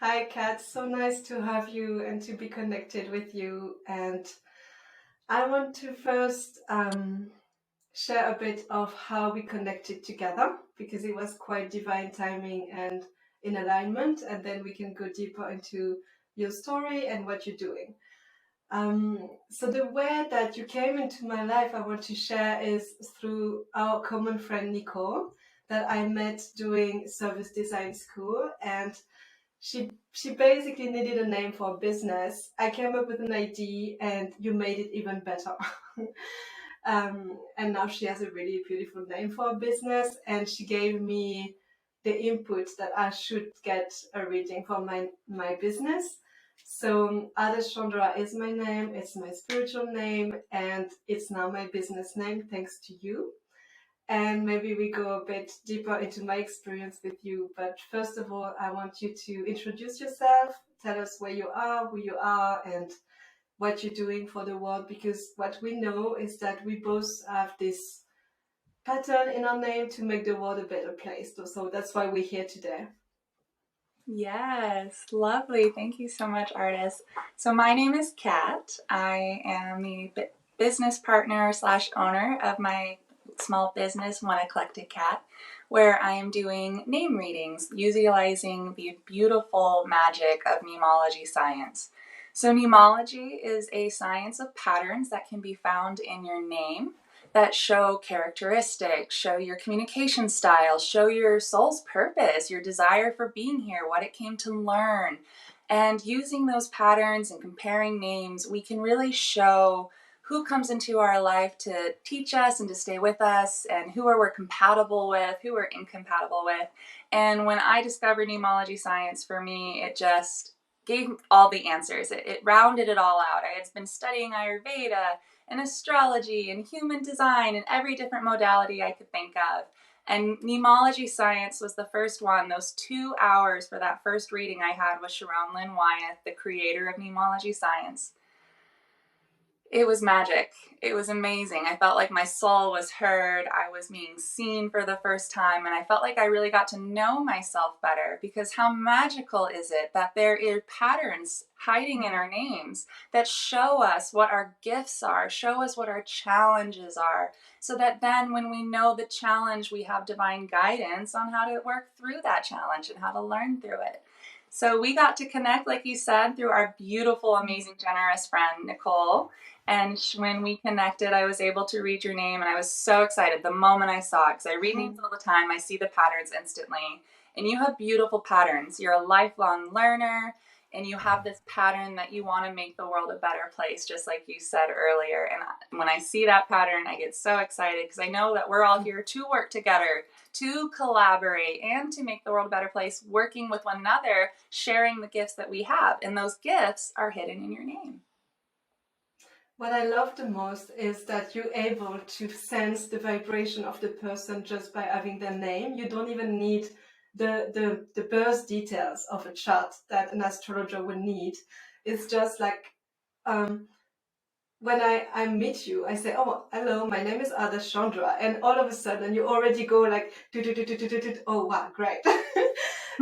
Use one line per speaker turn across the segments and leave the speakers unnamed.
Hi, Kat. So nice to have you and to be connected with you. And I want to first share a bit of how we connected together because it was quite divine timing and in alignment. And then we can go deeper into your story and what you're doing. So the way that you came into my life, I want to share is through our common friend Nicole that I met doing service design school, and she basically needed a name for a business. I came up with an idea, and you made it even better. And now she has a really beautiful name for a business, and she gave me the input that I should get a reading for my business. So Ardas Chandra is my name, it's my spiritual name, and it's now my business name thanks to you. And maybe we go a bit deeper into my experience with you. But first of all, I want you to introduce yourself, tell us where you are, who you are, and what you're doing for the world. Because what we know is that we both have this pattern in our name to make the world a better place. So that's why we're here today.
Yes, lovely. Thank you so much, Ardas. So my name is Kat. I am the business partner slash owner of my small business, oneeclectickat, where I am doing name readings, utilizing the beautiful magic of Neimology science. So Neimology is a science of patterns that can be found in your name that show characteristics, show your communication style, show your soul's purpose, your desire for being here, what it came to learn. And using those patterns and comparing names, we can really show who comes into our life to teach us and to stay with us, and who are we compatible with, who we're incompatible with. And when I discovered Neimology science, for me, it just gave all the answers. It rounded it all out. I had been studying Ayurveda and astrology and human design and every different modality I could think of. And Neimology science was the first one. Those 2 hours for that first reading I had with Sharón Lynn Wyeth, the creator of Neimology science. It was magic. It was amazing. I felt like my soul was heard. I was being seen for the first time, and I felt like I really got to know myself better, because how magical is it that there are patterns hiding in our names that show us what our gifts are, show us what our challenges are, so that then when we know the challenge, we have divine guidance on how to work through that challenge and how to learn through it. So we got to connect, like you said, through our beautiful, amazing, generous friend, Nicole. And when we connected, I was able to read your name, and I was so excited the moment I saw it, because I read names all the time. I see the patterns instantly. And you have beautiful patterns. You're a lifelong learner, and you have this pattern that you want to make the world a better place, just like you said earlier. And when I see that pattern, I get so excited, because I know that we're all here to work together, to collaborate, and to make the world a better place, working with one another, sharing the gifts that we have. And those gifts are hidden in your name.
What I love the most is that you're able to sense the vibration of the person just by having their name. You don't even need the birth details of a chart that an astrologer would need. It's just like when I meet you, I say, "Oh, hello, my name is Ardas Chandra," and all of a sudden you already go like, "Oh, wow, great!"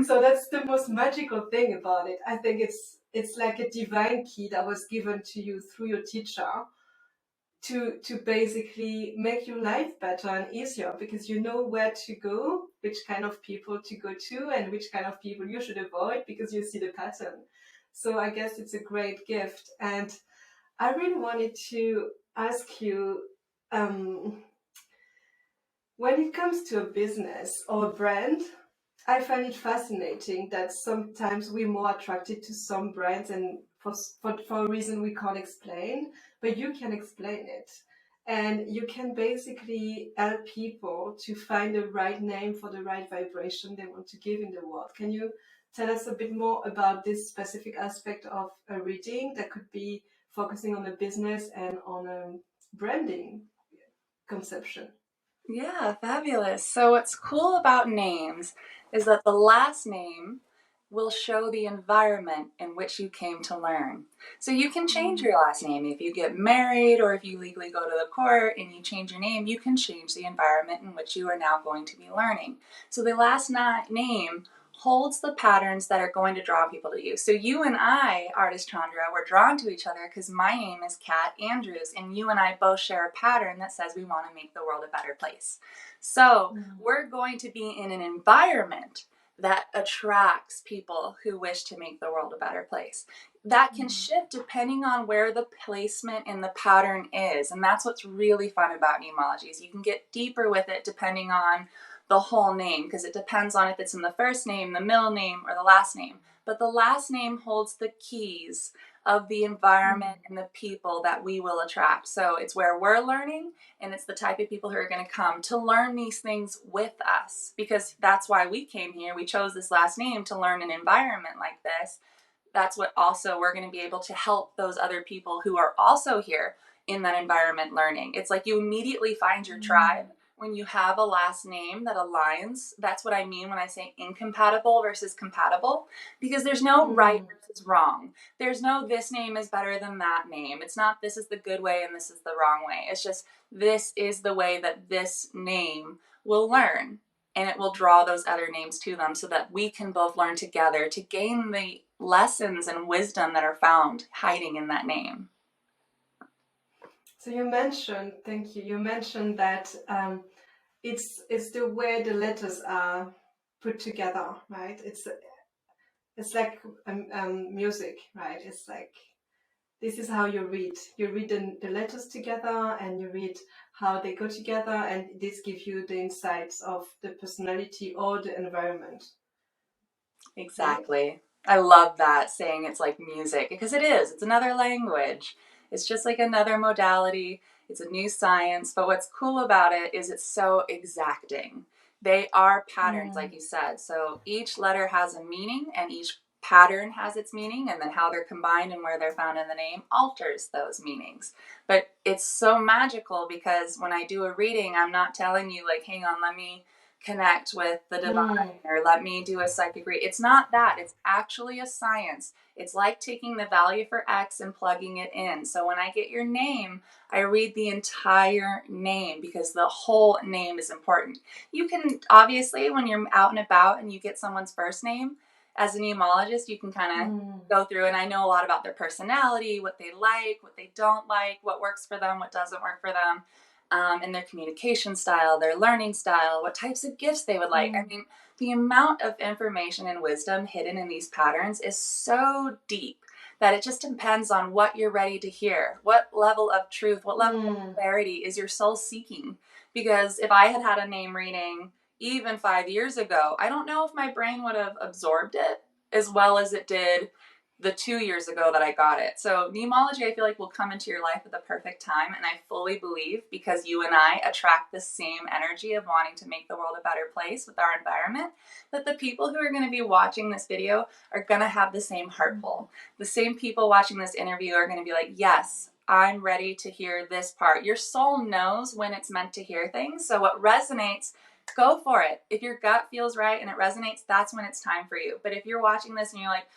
So that's the most magical thing about it. I think it's like a divine key that was given to you through your teacher to basically make your life better and easier, because you know where to go, which kind of people to go to, and which kind of people you should avoid because you see the pattern. So I guess it's a great gift. And I really wanted to ask you, when it comes to a business or a brand, I find it fascinating that sometimes we're more attracted to some brands, and for a reason we can't explain, but you can explain it. And you can basically help people to find the right name for the right vibration they want to give in the world. Can you tell us a bit more about this specific aspect of a reading that could be focusing on a business and on a branding conception?
Yeah, fabulous. So what's cool about names is that the last name will show the environment in which you came to learn. So you can change your last name. If you get married, or if you legally go to the court and you change your name, you can change the environment in which you are now going to be learning. So the last name holds the patterns that are going to draw people to you. So you and I, Ardas Chandra, we're drawn to each other because my name is Kat Andrews, and you and I both share a pattern that says we want to make the world a better place. So we're going to be in an environment that attracts people who wish to make the world a better place. That can shift depending on where the placement in the pattern is. And that's what's really fun about Neimology, is you can get deeper with it depending on the whole name, because it depends on if it's in the first name, the middle name, or the last name. But the last name holds the keys of the environment and the people that we will attract. So it's where we're learning, and it's the type of people who are going to come to learn these things with us, because that's why we came here. We chose this last name to learn an environment like this. That's what also we're going to be able to help those other people who are also here in that environment learning. It's like you immediately find your tribe when you have a last name that aligns. That's what I mean when I say incompatible versus compatible, because there's no right versus wrong. There's no this name is better than that name. It's not this is the good way and this is the wrong way. It's just this is the way that this name will learn, and it will draw those other names to them so that we can both learn together to gain the lessons and wisdom that are found hiding in that name.
So you mentioned, thank you. You mentioned that it's the way the letters are put together, right? It's like music, right? It's like this is how you read. You read the letters together, and you read how they go together, and this gives you the insights of the personality or the environment.
Exactly. Right? I love that, saying it's like music, because it is. It's another language. It's just like another modality. It's a new science. But what's cool about it is it's so exacting. They are patterns, like you said. So each letter has a meaning, and each pattern has its meaning, and then how they're combined and where they're found in the name alters those meanings. But it's so magical, because when I do a reading, I'm not telling you like, hang on, let me connect with the divine or let me do a psychic read. It's not that. It's actually a science. It's like taking the value for X and plugging it in. So when I get your name, I read the entire name, because the whole name is important. You can obviously, when you're out and about and you get someone's first name, as a neimologist, you can kind of go through, and I know a lot about their personality, what they like, what they don't like, what works for them, what doesn't work for them. And their communication style, their learning style, what types of gifts they would like. I mean, the amount of information and wisdom hidden in these patterns is so deep that it just depends on what you're ready to hear. What level of truth, what level of clarity is your soul seeking? Because if I had had a name reading even 5 years ago, I don't know if my brain would have absorbed it as well as it did the 2 years ago that I got it. So Neimology, I feel like, will come into your life at the perfect time. And I fully believe, because you and I attract the same energy of wanting to make the world a better place with our environment, that the people who are going to be watching this video are going to have the same heart pull. The same people watching this interview are going to be like, yes, I'm ready to hear this part. Your soul knows when it's meant to hear things. So what resonates, go for it. If your gut feels right and it resonates, that's when it's time for you. But if you're watching this and you're like,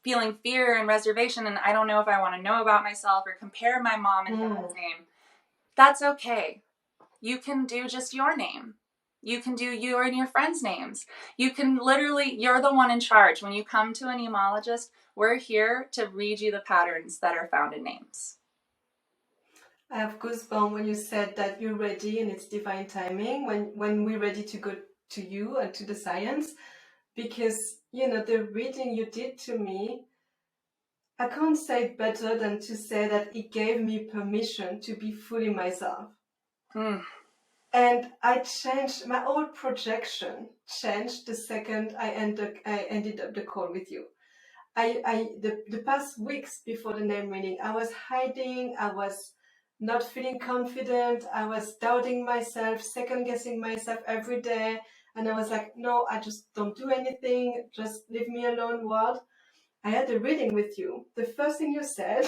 feeling fear and reservation, and I don't know if I want to know about myself or compare my mom and dad's name, that's okay. You can do just your name. You can do your and your friends' names. You can literally, you're the one in charge. When you come to a neimologist, we're here to read you the patterns that are found in names.
I have goosebumps when you said that you're ready and it's divine timing when we're ready to go to you and to the science. Because, the reading you did to me, I can't say it better than to say that it gave me permission to be fully myself. And I changed, my old projection changed the second I ended up the call with you. The past weeks before the name reading, I was hiding, I was not feeling confident, I was doubting myself, second guessing myself every day. And I was like, no, I just don't do anything, just leave me alone, world. I had a reading with you. The first thing you said,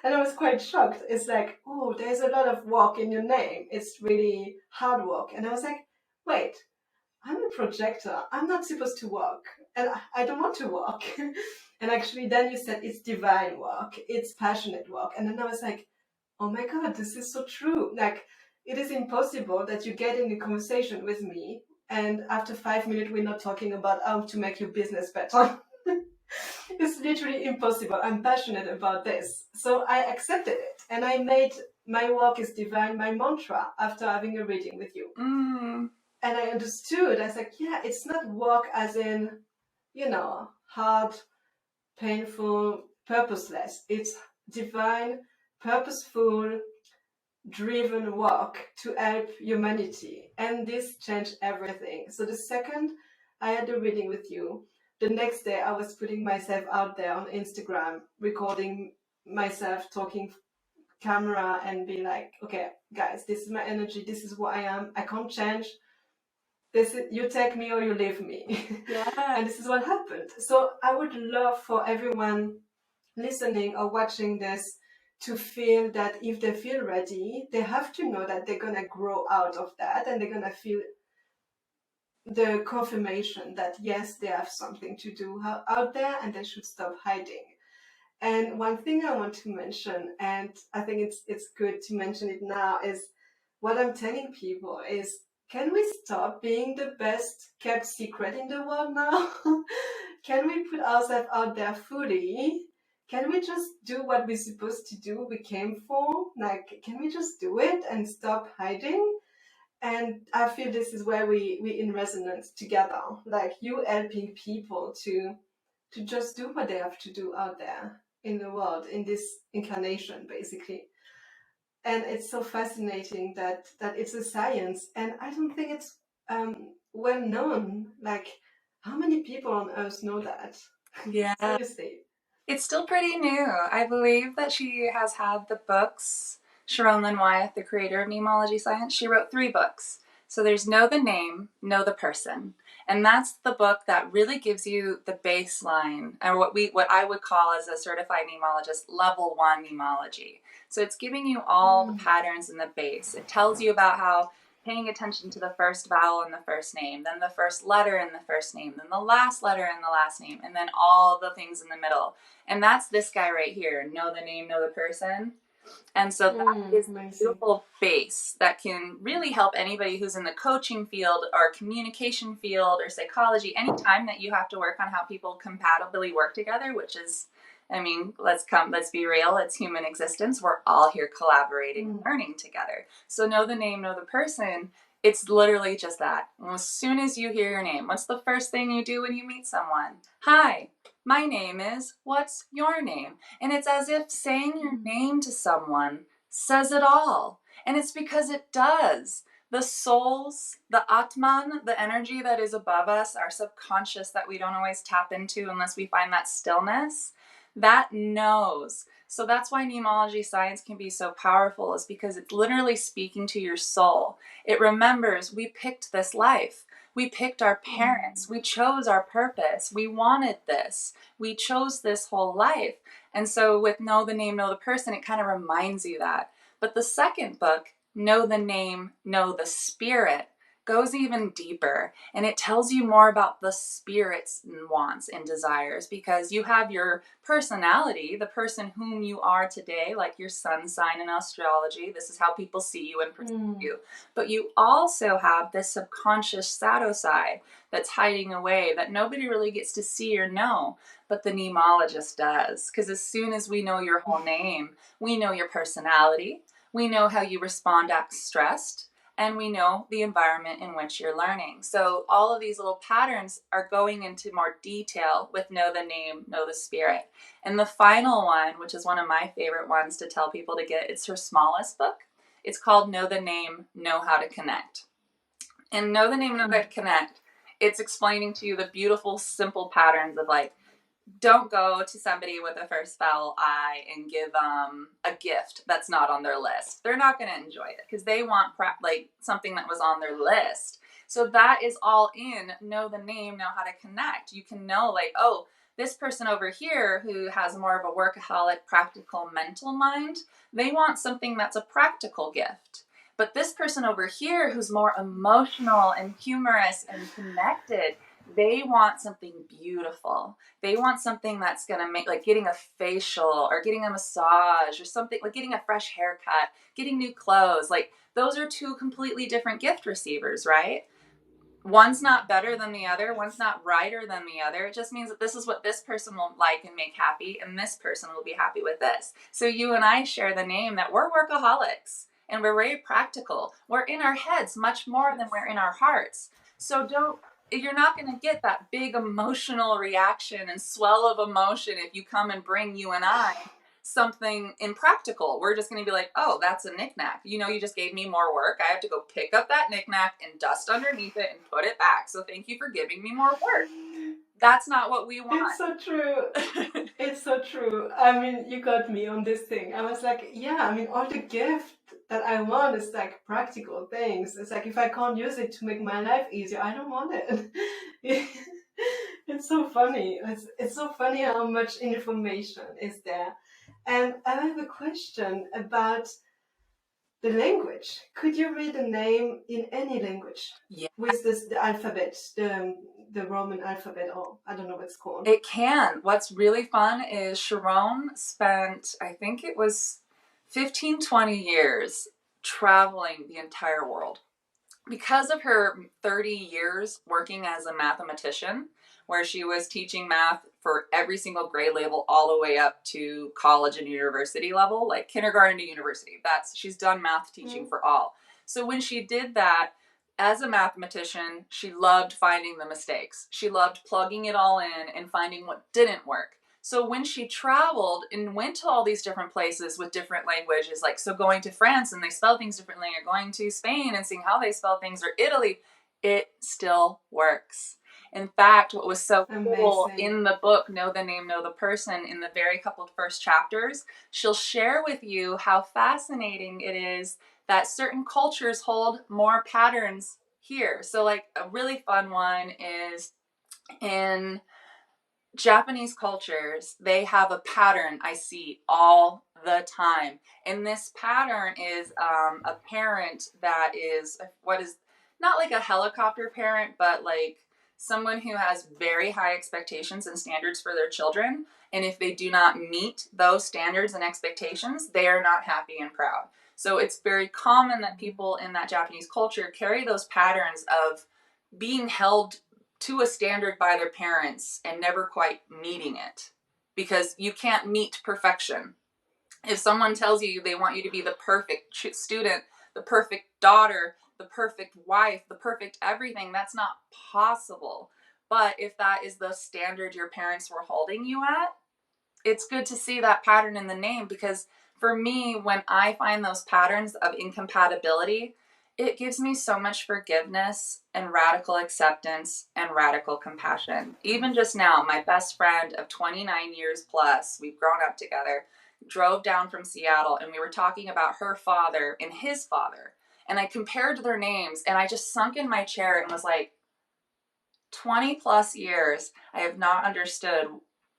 and I was quite shocked, it's like, oh, there's a lot of work in your name. It's really hard work. And I was like, wait, I'm a projector. I'm not supposed to work. And I don't want to work. And actually, then you said it's divine work. It's passionate work. And then I was like, oh my God, this is so true. Like, it is impossible that you get in a conversation with me and after 5 minutes we're not talking about how to make your business better. It's literally impossible. I'm passionate about this. So I accepted it, and I made my work is divine my mantra after having a reading with you. And I understood. I was like, yeah, it's not work as in, hard, painful, purposeless. It's divine, purposeful, driven work to help humanity. And this changed everything. So the second I had a reading with you, the next day I was putting myself out there on Instagram, recording myself talking camera and be like, okay, guys, this is my energy. This is what I am. I can't change. This is, you take me or you leave me.
Yeah.
And this is what happened. So I would love for everyone listening or watching this to feel that if they feel ready, they have to know that they're going to grow out of that, and they're going to feel the confirmation that yes, they have something to do out there and they should stop hiding. And one thing I want to mention, and I think it's good to mention it now, is what I'm telling people is, can we stop being the best kept secret in the world now? Can we put ourselves out there fully? Can we just do what we're supposed to do, we came for? Like, can we just do it and stop hiding? And I feel this is where we in resonance together, like you helping people to just do what they have to do out there in the world, in this incarnation, basically. And it's so fascinating that it's a science, and I don't think it's well known. Like, how many people on Earth know that?
Yeah.
Seriously.
It's still pretty new. I believe that she has had the books. Sharón Lynn Wyeth, the creator of Neimology Science, she wrote 3 books. So there's Know the Name, Know the Person. And that's the book that really gives you the baseline, or what I would call as a certified neimologist, level 1 neimology. So it's giving you all the patterns in the base. It tells you about how paying attention to the first vowel in the first name, then the first letter in the first name, then the last letter in the last name, and then all the things in the middle. And that's this guy right here, know the name, know the person. And so that is a beautiful base that can really help anybody who's in the coaching field or communication field or psychology. Anytime that you have to work on how people compatibly work together, which is, I mean, let's be real, it's human existence. We're all here collaborating, learning together. So know the name, know the person. It's literally just that. As soon as you hear your name, what's the first thing you do when you meet someone? Hi, my name is, what's your name? And it's as if saying your name to someone says it all. And it's because it does. The souls, the Atman, the energy that is above us, our subconscious that we don't always tap into unless we find that stillness, that knows. So that's why Neimology science can be so powerful, is because it's literally speaking to your soul. It remembers we picked this life. We picked our parents. We chose our purpose. We wanted this. We chose this whole life. And so with Know the Name, Know the Person, it kind of reminds you that. But the second book, Know the Name, Know the Spirit, goes even deeper, and it tells you more about the spirit's wants and desires, because you have your personality, the person whom you are today, like your sun sign in astrology. This is how people see you and perceive you. But you also have this subconscious shadow side that's hiding away that nobody really gets to see or know, but the neimologist does. Because as soon as we know your whole name, we know your personality, we know how you respond to stressed, and we know the environment in which you're learning. So all of these little patterns are going into more detail with Know the Name, Know the Spirit. And the final one, which is one of my favorite ones to tell people to get, it's her smallest book. It's called Know the Name, Know How to Connect. And Know the Name, Know How to Connect, it's explaining to you the beautiful, simple patterns of, like, don't go to somebody with a first vowel I and give them a gift that's not on their list. They're not going to enjoy it because they want like something that was on their list. So that is all in Know the Name, Know How to Connect. You can know, like, oh, this person over here who has more of a workaholic, practical, mental mind, they want something that's a practical gift. But this person over here who's more emotional and humorous and connected, they want something beautiful. They want something that's going to make, like getting a facial or getting a massage or something, like getting a fresh haircut, getting new clothes. Like, those are 2 completely different gift receivers, right? one's not better than the other, one's not righter than the other. It just means that this is what this person will like and make happy, and this person will be happy with this. So you and I share the name that we're workaholics, and we're very practical. We're in our heads much more than we're in our hearts. So you're not going to get that big emotional reaction and swell of emotion if you come and bring you and I something impractical. We're just going to be like, oh, that's a knickknack. You just gave me more work. I have to go pick up that knickknack and dust underneath it and put it back. So thank you for giving me more work. That's not what we want.
It's so true. It's so true. I mean, you got me on this thing. I was like, yeah, I mean, all the gift that I want is like practical things. It's like, if I can't use it to make my life easier, I don't want it. It's so funny. It's so funny how much information is there. And I have a question about the language. Could you read a name in any language?
Yeah.
With the alphabet, the Roman alphabet, or I don't know what it's called.
It can. What's really fun is Sharón spent, I think it was 15, 20 years traveling the entire world. Because of her 30 years working as a mathematician, where she was teaching math for every single grade level all the way up to college and university level, like kindergarten to university. She's done math teaching for all. So when she did that, as a mathematician, she loved finding the mistakes. She loved plugging it all in and finding what didn't work. So when she traveled and went to all these different places with different languages, like so going to France and they spell things differently, or going to Spain and seeing how they spell things, or Italy, it still works. In fact, what was so cool in the book, Know the Name, Know the Person, in the very couple first chapters, she'll share with you how fascinating it is that certain cultures hold more patterns here. So like a really fun one is in Japanese cultures, they have a pattern I see all the time. And this pattern is a parent that is what is not like a helicopter parent, but like someone who has very high expectations and standards for their children. And if they do not meet those standards and expectations, they are not happy and proud. So it's very common that people in that Japanese culture carry those patterns of being held to a standard by their parents and never quite meeting it, because you can't meet perfection. If someone tells you they want you to be the perfect student, the perfect daughter, the perfect wife, the perfect everything, that's not possible. But if that is the standard your parents were holding you at, it's good to see that pattern in the name, because for me, when I find those patterns of incompatibility, it gives me so much forgiveness and radical acceptance and radical compassion. Even just now, my best friend of 29 years plus, we've grown up together, drove down from Seattle, and we were talking about her father and his father. And I compared their names, and I just sunk in my chair and was like, 20 plus years, I have not understood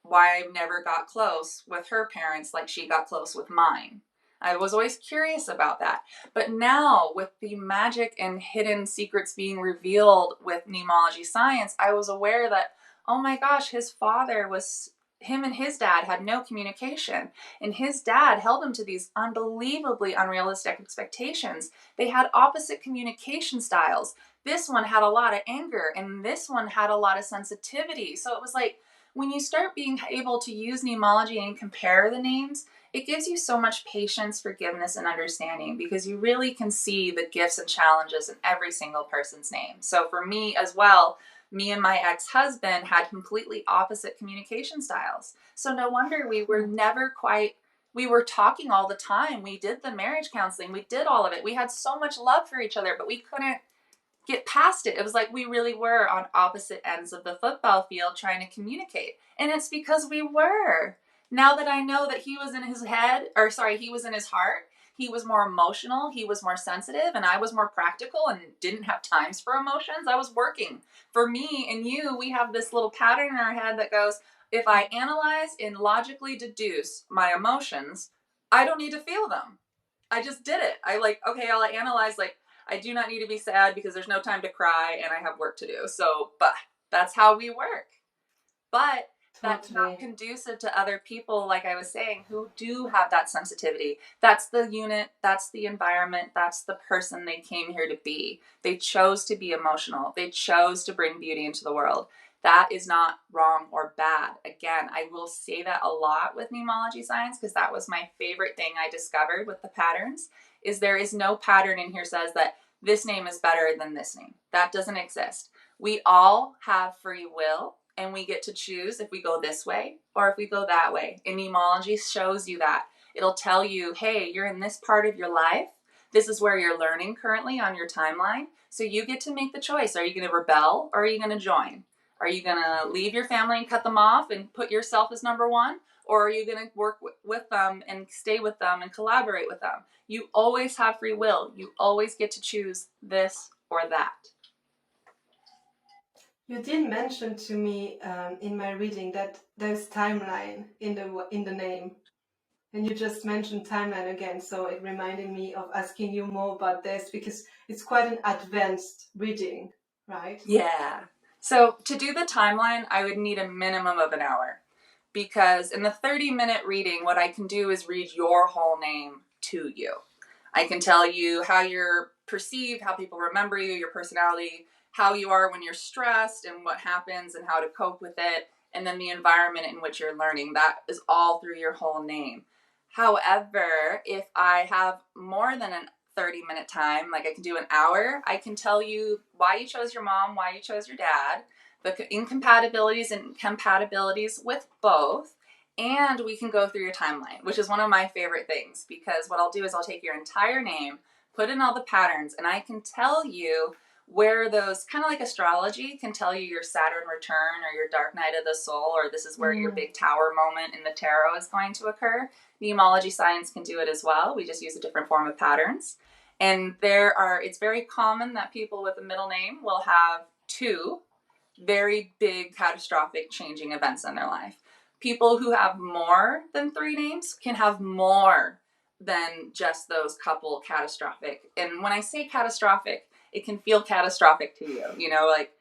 why I never got close with her parents like she got close with mine. I was always curious about that. But now, with the magic and hidden secrets being revealed with Neimology science, I was aware that, oh my gosh, him and his dad had no communication. And his dad held him to these unbelievably unrealistic expectations. They had opposite communication styles. This one had a lot of anger, and this one had a lot of sensitivity. So it was like, when you start being able to use Neimology and compare the names, it gives you so much patience, forgiveness, and understanding, because you really can see the gifts and challenges in every single person's name. So for me as well, me and my ex-husband had completely opposite communication styles. So no wonder we were we were talking all the time. We did the marriage counseling. We did all of it. We had so much love for each other, but we couldn't get past it. It was like we really were on opposite ends of the football field trying to communicate. And it's because we were. Now that I know that he was in his heart, he was more emotional, he was more sensitive, and I was more practical and didn't have times for emotions. I was working. For me and you, we have this little pattern in our head that goes, if I analyze and logically deduce my emotions, I don't need to feel them. I just did it. I'll analyze, I do not need to be sad because there's no time to cry and I have work to do. So, but that's how we work. But that's not
Totally.
conducive to other people, like I was saying, who do have that sensitivity. That's the unit, that's the environment, that's the person they came here to be. They chose to be emotional. They chose to bring beauty into the world. That is not wrong or bad. Again, I will say that a lot with Neimology science, because that was my favorite thing I discovered with the patterns, is there is no pattern in here says that this name is better than this name. That doesn't exist. We all have free will, and we get to choose if we go this way or if we go that way. And Neimology shows you that. It'll tell you, hey, you're in this part of your life. This is where you're learning currently on your timeline. So you get to make the choice. Are you going to rebel or are you going to join? Are you going to leave your family and cut them off and put yourself as number one? Or are you going to work with them and stay with them and collaborate with them? You always have free will. You always get to choose this or that.
You did mention to me in my reading that there's timeline in the name, and you just mentioned timeline again, so it reminded me of asking you more about this because it's quite an advanced reading, right?
Yeah. So to do the timeline, I would need a minimum of an hour, because in the 30-minute reading, what I can do is read your whole name to you. I can tell you how you're perceived, how people remember you, your personality, how you are when you're stressed and what happens and how to cope with it, and then the environment in which you're learning. That is all through your whole name. However, if I have more than an 30-minute time, like I can do an hour, I can tell you why you chose your mom, why you chose your dad, the incompatibilities and compatibilities with both, and we can go through your timeline, which is one of my favorite things, because what I'll do is I'll take your entire name, put in all the patterns, and I can tell you where those, kind of like astrology, can tell you your Saturn return or your dark night of the soul, or this is where your big tower moment in the tarot is going to occur. Neimology science can do it as well. We just use a different form of patterns. And it's very common that people with a middle name will have two very big catastrophic changing events in their life. People who have more than three names can have more than just those couple catastrophic. And when I say catastrophic, it can feel catastrophic to you. You know, like,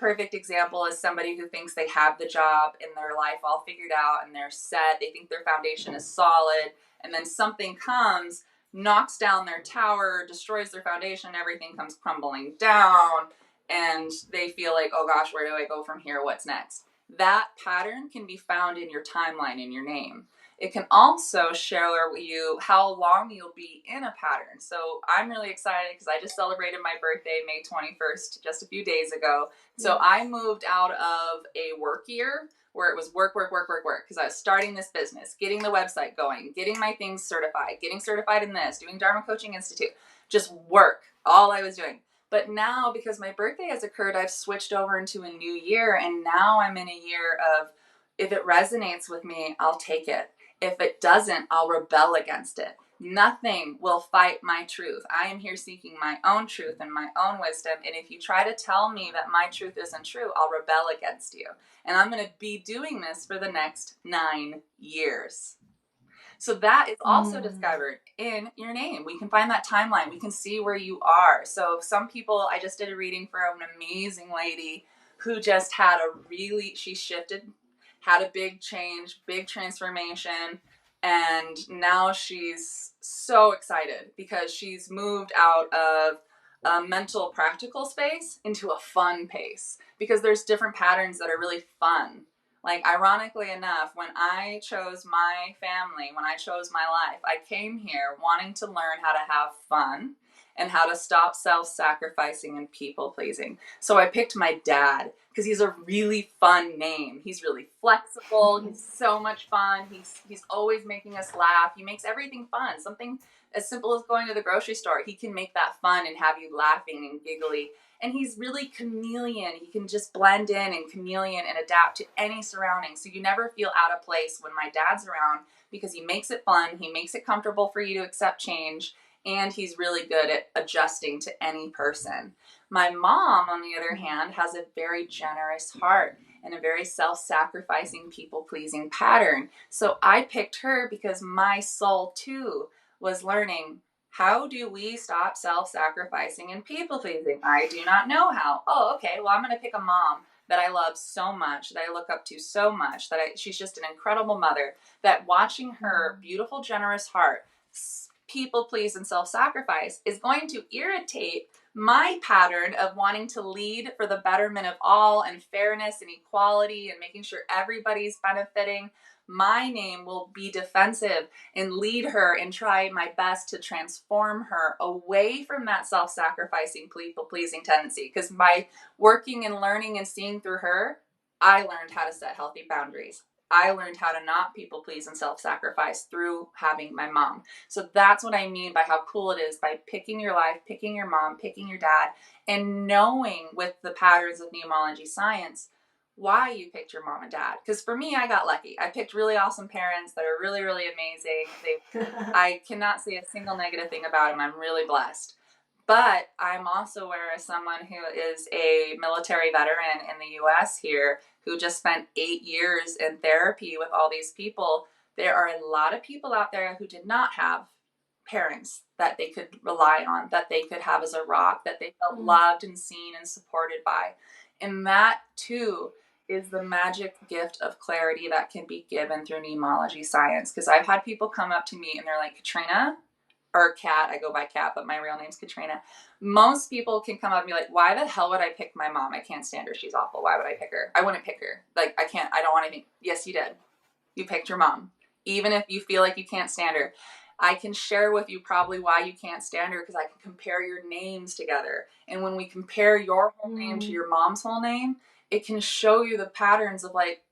perfect example is somebody who thinks they have the job in their life all figured out and they're set. They think their foundation is solid, and then something comes, knocks down their tower, destroys their foundation, everything comes crumbling down, and they feel like, oh gosh, where do I go from here? What's next? That pattern can be found in your timeline, in your name. It can also show you how long you'll be in a pattern. So I'm really excited because I just celebrated my birthday, May 21st, just a few days ago. So I moved out of a work year where it was work, because I was starting this business, getting the website going, getting my things certified, getting certified in this, doing Dharma Coaching Institute, just work, all I was doing. But now, because my birthday has occurred, I've switched over into a new year, and now I'm in a year of, if it resonates with me, I'll take it. If it doesn't, I'll rebel against it. Nothing will fight my truth. I am here seeking my own truth and my own wisdom. And if you try to tell me that my truth isn't true, I'll rebel against you. And I'm going to be doing this for the next 9 years. So that is also discovered in your name. We can find that timeline. We can see where you are. So some people, I just did a reading for an amazing lady who just had she shifted, had a big change, big transformation. And now she's so excited because she's moved out of a mental practical space into a fun pace, because there's different patterns that are really fun. Like, ironically enough, when I chose my family, when I chose my life, I came here wanting to learn how to have fun and how to stop self-sacrificing and people-pleasing. So I picked my dad because he's a really fun name. He's really flexible. He's so much fun. He's always making us laugh. He makes everything fun. Something as simple as going to the grocery store, he can make that fun and have you laughing and giggly. And he's really chameleon. He can just blend in and chameleon and adapt to any surrounding. So you never feel out of place when my dad's around, because he makes it fun. He makes it comfortable for you to accept change. And he's really good at adjusting to any person. My mom, on the other hand, has a very generous heart and a very self-sacrificing, people-pleasing pattern. So I picked her because my soul, too, was learning, how do we stop self-sacrificing and people-pleasing? I do not know how. Oh, okay, well, I'm going to pick a mom that I love so much, that I look up to so much, she's just an incredible mother, that watching her beautiful, generous heart people please and self-sacrifice is going to irritate my pattern of wanting to lead for the betterment of all and fairness and equality and making sure everybody's benefiting. My name will be defensive and lead her and try my best to transform her away from that self-sacrificing, people-pleasing tendency. Because by working and learning and seeing through her, I learned how to set healthy boundaries. I learned how to not people please and self-sacrifice through having my mom. So that's what I mean by how cool it is by picking your life, picking your mom, picking your dad, and knowing with the patterns of Neimology science why you picked your mom and dad. Because for me, I got lucky. I picked really awesome parents that are really, really amazing. I cannot say a single negative thing about them. I'm really blessed. But I'm also aware as someone who is a military veteran in the US here, who just spent 8 years in therapy with all these people. There are a lot of people out there who did not have parents that they could rely on, that they could have as a rock, that they felt loved and seen and supported by. And that too is the magic gift of clarity that can be given through Neimology science. Because I've had people come up to me and they're like, Katrina, or Kat, I go by Kat, but my real name's Katrina. Most people can come up and be like, why the hell would I pick my mom? I can't stand her. She's awful. Why would I pick her? I wouldn't pick her. Like, I don't want anything. Yes, you did. You picked your mom. Even if you feel like you can't stand her. I can share with you probably why you can't stand her because I can compare your names together. And when we compare your whole name to your mom's whole name, it can show you the patterns of like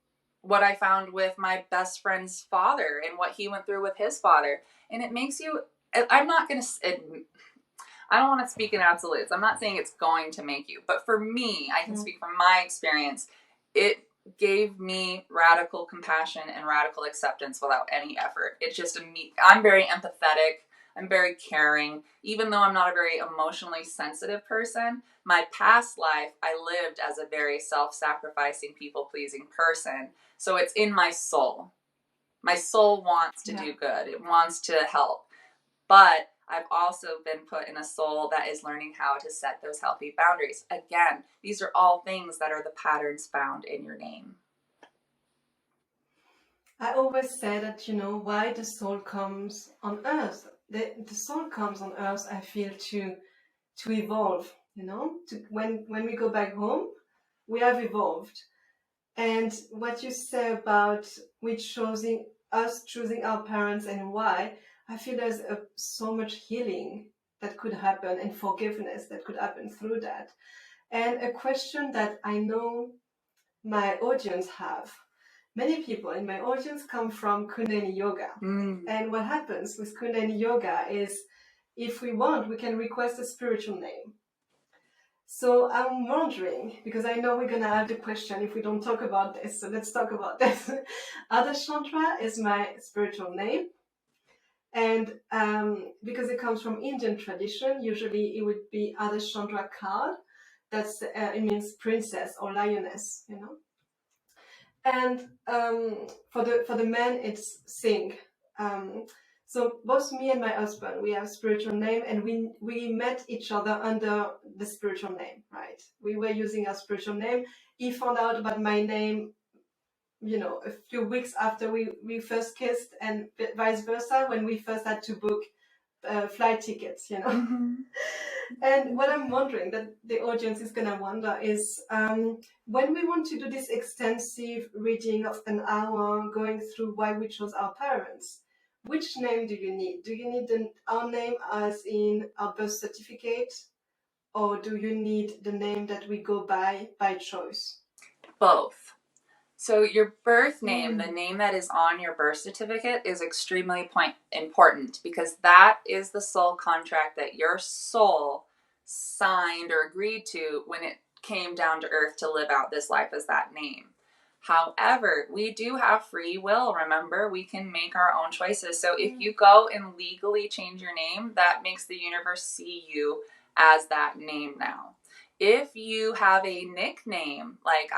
what I found with my best friend's father and what he went through with his father. And it makes you, I'm not going to, I don't want to speak in absolutes. I'm not saying it's going to make you, but for me, I can speak from my experience. It gave me radical compassion and radical acceptance without any effort. It's just I'm very empathetic. I'm very caring. Even though I'm not a very emotionally sensitive person, my past life, I lived as a very self-sacrificing, people-pleasing person. So it's in my soul. My soul wants to do good. It wants to help. But I've also been put in a soul that is learning how to set those healthy boundaries. Again, these are all things that are the patterns found in your name.
I always say that, why the soul comes on earth. The soul comes on earth, I feel, to evolve, when we go back home, we have evolved. And what you say about choosing our parents and why, I feel there's so much healing that could happen and forgiveness that could happen through that. And a question that I know my audience have, many people in my audience come from Kundalini Yoga. And what happens with Kundalini Yoga is, if we want, we can request a spiritual name. So I'm wondering, because I know we're going to have the question if we don't talk about this, so let's talk about this. Ardas Chandra is my spiritual name. And because it comes from Indian tradition, usually it would be Ardas Chandra card. It means princess or lioness, And for the men, it's Singh. So both me and my husband, we have a spiritual name, and we met each other under the spiritual name, right? We were using our spiritual name. He found out about my name, a few weeks after we first kissed, and vice versa, when we first had to book flight tickets, And what I'm wondering, that the audience is going to wonder, is when we want to do this extensive reading of an hour, going through why we chose our parents, which name do you need? Do you need our name as in our birth certificate, or do you need the name that we go by choice?
Both. So your birth name, the name that is on your birth certificate, is extremely important, because that is the soul contract that your soul signed or agreed to when it came down to earth to live out this life as that name. However, we do have free will. Remember, we can make our own choices. So if you go and legally change your name, that makes the universe see you as that name now. If you have a nickname, like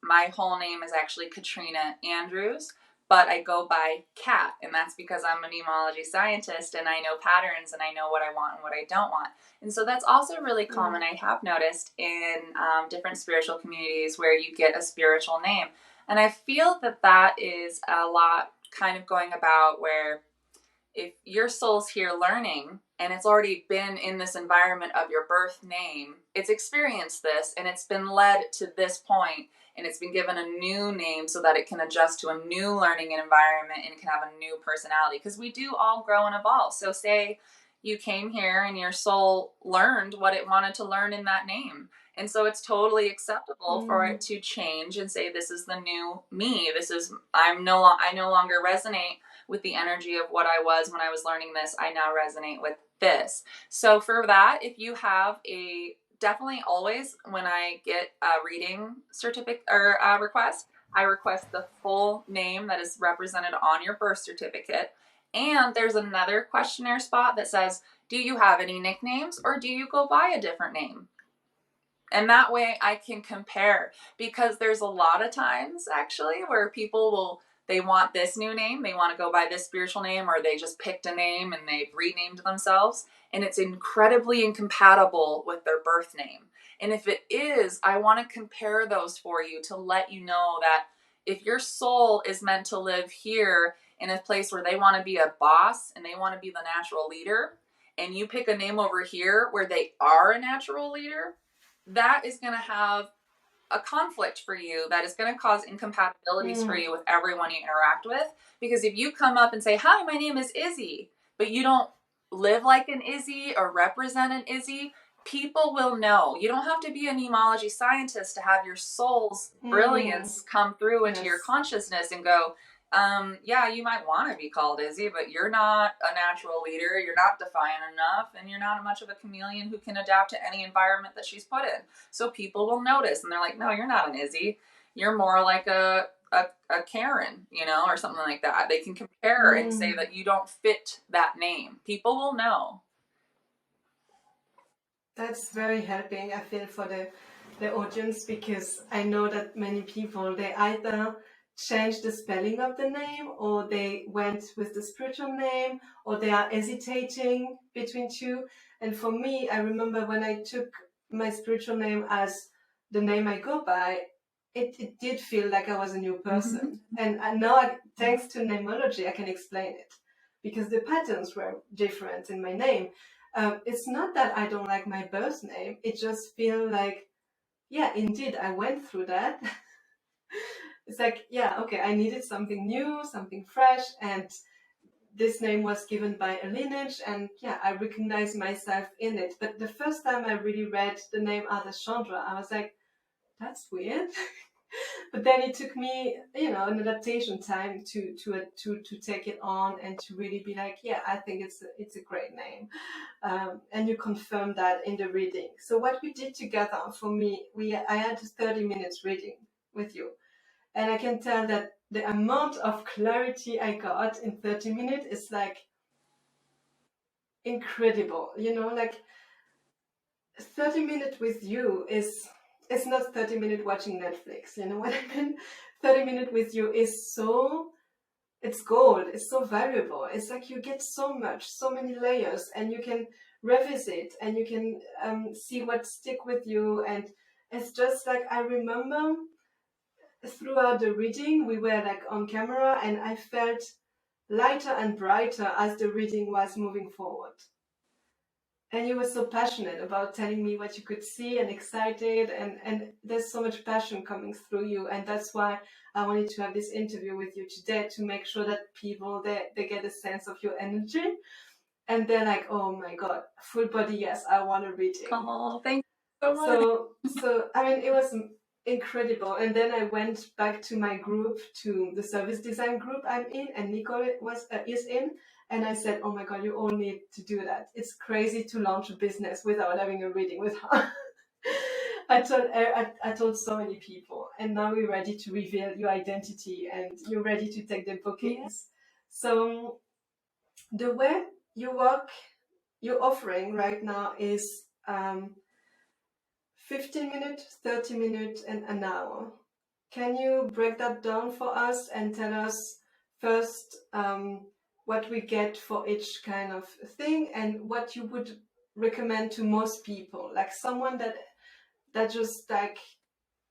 my whole name is actually Katrina Andrews, but I go by Kat, and that's because I'm a neimology scientist and I know patterns and I know what I want and what I don't want. And so that's also really common, I have noticed, in different spiritual communities where you get a spiritual name. And I feel that that is a lot kind of going about where if your soul's here learning and it's already been in this environment of your birth name, it's experienced this and it's been led to this point and it's been given a new name so that it can adjust to a new learning environment and it can have a new personality, because we do all grow and evolve. So say you came here and your soul learned what it wanted to learn in that name, and so it's totally acceptable for it to change and say, this is the new me. This is, I no longer resonate with the energy of what I was when I was learning this. I now resonate with this. So for that, if you have a, definitely always when I get a reading certificate or a request, I request the full name that is represented on your birth certificate. And there's another questionnaire spot that says, do you have any nicknames or do you go by a different name? And that way I can compare, because there's a lot of times actually where people will, they want this new name, they want to go by this spiritual name, or they just picked a name and they've renamed themselves, and it's incredibly incompatible with their birth name. And if it is, I want to compare those for you to let you know that if your soul is meant to live here in a place where they want to be a boss and they want to be the natural leader, and you pick a name over here where they are a natural leader, that is going to have a conflict for you, that is going to cause incompatibilities for you with everyone you interact with. Because if you come up and say, hi, my name is Izzy, but you don't live like an Izzy or represent an Izzy, people will know. You don't have to be a neimology scientist to have your soul's brilliance come through into your consciousness and go, yeah, you might want to be called Izzy, but you're not a natural leader, you're not defiant enough, and you're not much of a chameleon who can adapt to any environment that she's put in. So people will notice, and they're like, no, you're not an Izzy. You're more like a Karen, you know, or something like that. They can compare and say that you don't fit that name. People will know.
That's very helping, I feel, for the audience, because I know that many people, they either changed the spelling of the name, or they went with the spiritual name, or they are hesitating between two. And for me, I remember when I took my spiritual name as the name I go by, it did feel like I was a new person. And now, thanks to Neimology, I can explain it, because the patterns were different in my name. It's not that I don't like my birth name. It just feels like, yeah, indeed, I went through that. It's like, yeah, okay, I needed something new, something fresh, and this name was given by a lineage, and yeah, I recognize myself in it. But the first time I really read the name Ardas Chandra, I was like, that's weird. But then it took me, an adaptation time to take it on and to really be like, yeah, I think it's a great name. And you confirm that in the reading. So what we did together, for me, I had 30 minutes reading with you. And I can tell that the amount of clarity I got in 30 minutes is like incredible. Like 30 minutes with you it's not 30 minutes watching Netflix. You know what I mean? 30 minutes with you is it's gold. It's so valuable. It's like you get so much, so many layers, and you can revisit and you can see what stick with you. And it's just like, I remember throughout the reading, we were like on camera, and I felt lighter and brighter as the reading was moving forward. And you were so passionate about telling me what you could see, and excited, and there's so much passion coming through you. And that's why I wanted to have this interview with you today, to make sure that people, they get a sense of your energy, and they're like, oh my God, full body, yes, I want a reading.
Oh, thank you so much.
So I mean, it was incredible. And then I went back to my group, to the service design group I'm in, and Nicole is in. And I said, oh my God, you all need to do that. It's crazy to launch a business without having a reading with her. I told so many people, and now we're ready to reveal your identity, and you're ready to take the bookings. Yeah. So the way you work, your offering right now is 15 minutes, 30 minutes, and an hour. Can you break that down for us and tell us first what we get for each kind of thing and what you would recommend to most people, like someone that just like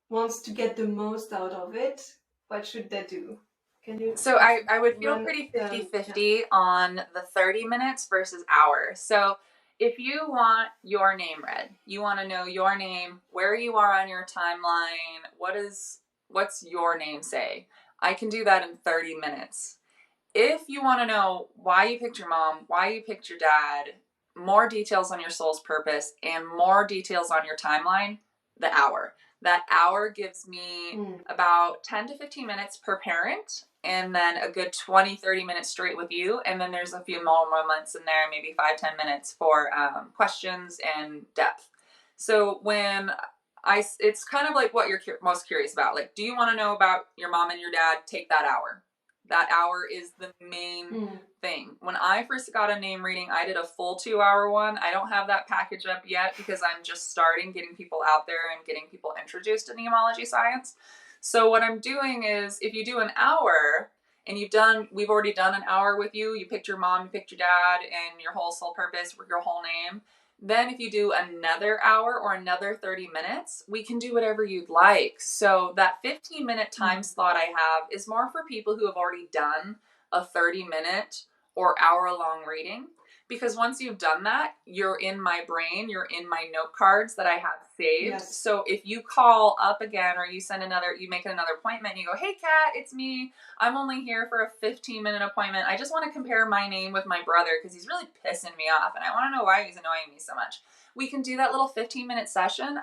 wants to get the most out of it. What should they do? Can you?
So I would feel pretty 50-50 on the 30 minutes versus hour. So if you want your name read, you want to know your name, where you are on your timeline, what's your name say? I can do that in 30 minutes. If you want to know why you picked your mom, why you picked your dad, more details on your soul's purpose, and more details on your timeline, the hour. That hour gives me about 10 to 15 minutes per parent, and then a good 20-30 minutes straight with you. And then there's a few more moments in there, maybe 5-10 minutes for questions and depth. So when it's kind of like what you're most curious about. Like, do you want to know about your mom and your dad? Take that hour. That hour is the main thing. When I first got a name reading, I did a full 2-hour one. I don't have that package up yet because I'm just starting getting people out there and getting people introduced to Neimology science. So what I'm doing is, if you do an hour and we've already done an hour with you, you picked your mom, you picked your dad, and your whole soul purpose, your whole name. Then if you do another hour or another 30 minutes, we can do whatever you'd like. So that 15-minute time slot I have is more for people who have already done a 30-minute or hour-long reading. Because once you've done that, you're in my brain, you're in my note cards that I have saved.
Yes.
So if you call up again or you make another appointment and you go, hey, Kat, it's me. I'm only here for a 15-minute appointment. I just want to compare my name with my brother because he's really pissing me off and I want to know why he's annoying me so much. We can do that little 15-minute session.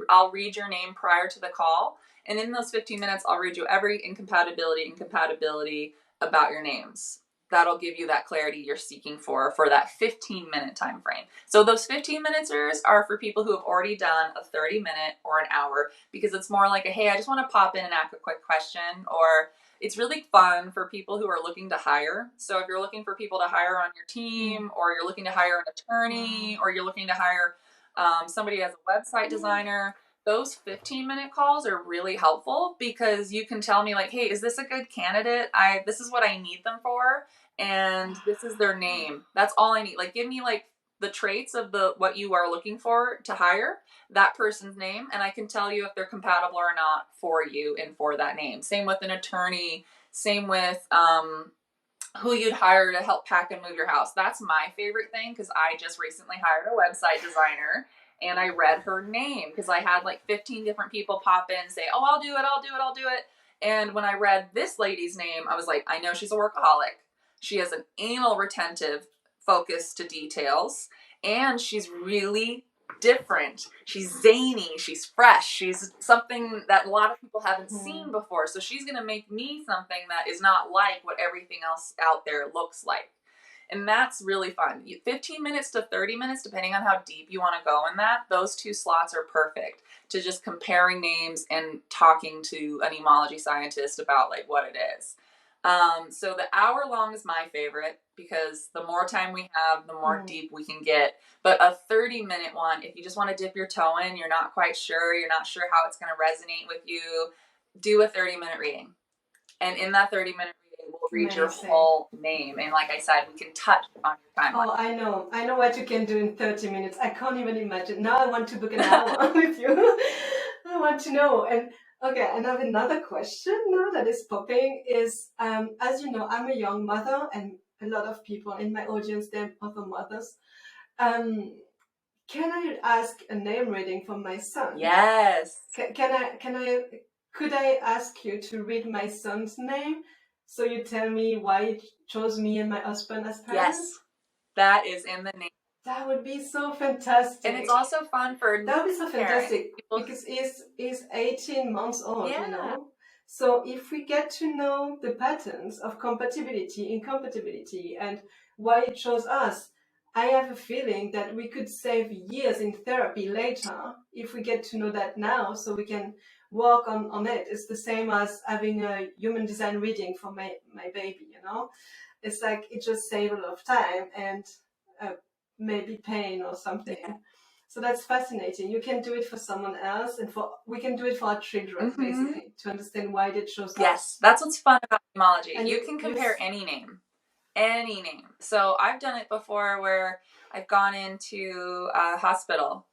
I'll read your name prior to the call. And in those 15 minutes, I'll read you every incompatibility about your names. That'll give you that clarity you're seeking for that 15-minute time frame. So those 15 minutes are for people who have already done a 30-minute or an hour, because it's more like hey, I just want to pop in and ask a quick question, or it's really fun for people who are looking to hire. So if you're looking for people to hire on your team, or you're looking to hire an attorney, or you're looking to hire somebody as a website designer, those 15-minute calls are really helpful because you can tell me like, hey, is this a good candidate? This is what I need them for, and this is their name. That's all I need. Like, give me like the traits of what you are looking for to hire, that person's name, and I can tell you if they're compatible or not for you and for that name. Same with an attorney. Same with who you'd hire to help pack and move your house. That's my favorite thing because I just recently hired a website designer. And I read her name because I had like 15 different people pop in and say, oh, I'll do it. And when I read this lady's name, I was like, I know she's a workaholic. She has an anal retentive focus to details. And she's really different. She's zany. She's fresh. She's something that a lot of people haven't seen before. So she's going to make me something that is not like what everything else out there looks like. And that's really fun. 15 minutes to 30 minutes, depending on how deep you want to go in that, those 2 slots are perfect to just comparing names and talking to an Neimology scientist about like what it is. So the hour long is my favorite because the more time we have, the more deep we can get. But a 30-minute one, if you just want to dip your toe in, you're not quite sure, you're not sure how it's going to resonate with you, do a 30-minute reading. And in that 30-minute we'll read your whole name, and like I said, we can touch on your timeline.
Oh, I know what you can do in 30 minutes. I can't even imagine. Now I want to book an hour with you. I want to know. And okay, and I have another question now that is popping is, as you know, I'm a young mother, and a lot of people in my audience, they're other mothers. Can I ask a name reading for my son?
Yes.
Could I ask you to read my son's name? So you tell me why he chose me and my husband as parents?
Yes, that is in the name.
That would be so fantastic.
And it's also fun for
that would be so fantastic because he's 18 months old,
yeah.
You know. So if we get to know the patterns of compatibility, incompatibility, and why it chose us, I have a feeling that we could save years in therapy later if we get to know that now, so we can work on it. It's the same as having a human design reading for my baby, you know. It's like it just saves a lot of time and maybe pain or something. So that's fascinating. You can do it for someone else, and we can do it for our children, basically, to understand why they chose us.
Yes, that's what's fun about Neimology.
And
you can compare any name. So I've done it before where I've gone into a hospital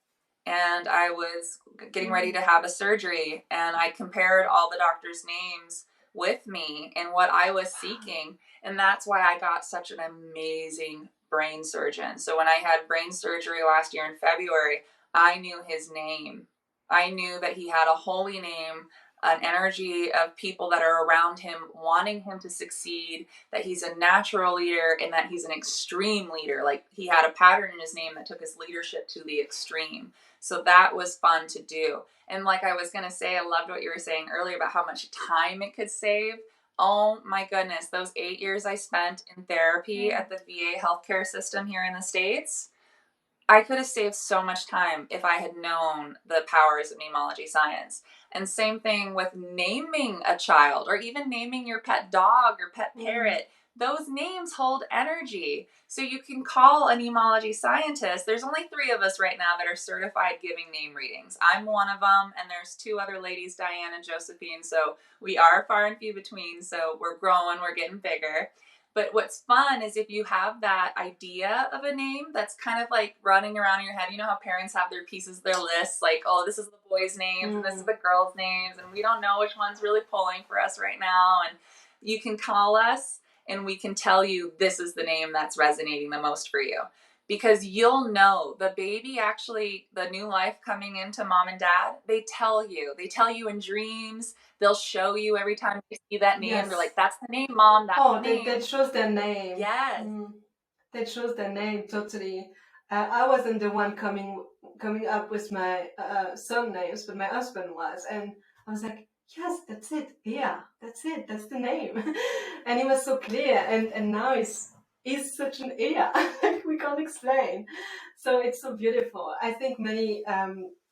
and I was getting ready to have a surgery, and I compared all the doctors' names with me and what I was seeking. And that's why I got such an amazing brain surgeon. So when I had brain surgery last year in February, I knew his name. I knew that he had a holy name, an energy of people that are around him wanting him to succeed, that he's a natural leader, and that he's an extreme leader. Like, he had a pattern in his name that took his leadership to the extreme. So that was fun to do. And like I was going to say, I loved what you were saying earlier about how much time it could save. Oh my goodness, those 8 years I spent in therapy at the VA healthcare system here in the States, I could have saved so much time if I had known the powers of Neimology science. And same thing with naming a child, or even naming your pet dog or pet parrot. Those names hold energy. So you can call a Neimology scientist. There's only 3 of us right now that are certified giving name readings. I'm one of them, and there's 2 other ladies, Diane and Josephine. So we are far and few between. So we're growing, we're getting bigger. But what's fun is if you have that idea of a name that's kind of like running around in your head. You know how parents have their pieces, their lists, like, oh, this is the boys' names and this is the girls' names, and we don't know which one's really pulling for us right now. And you can call us and we can tell you this is the name that's resonating the most for you. Because you'll know the baby, actually, the new life coming into mom and dad, they tell you in dreams. They'll show you every time you see that name. Yes. They're like, that's the name, mom. That's the name.
They chose their name.
Yes.
They chose their name, totally. I wasn't the one coming up with my son names, but my husband was. And I was like, yes, that's it. Yeah, that's it. That's the name. And he was so clear. And now he's such an ear. We can't explain. So it's so beautiful. I think many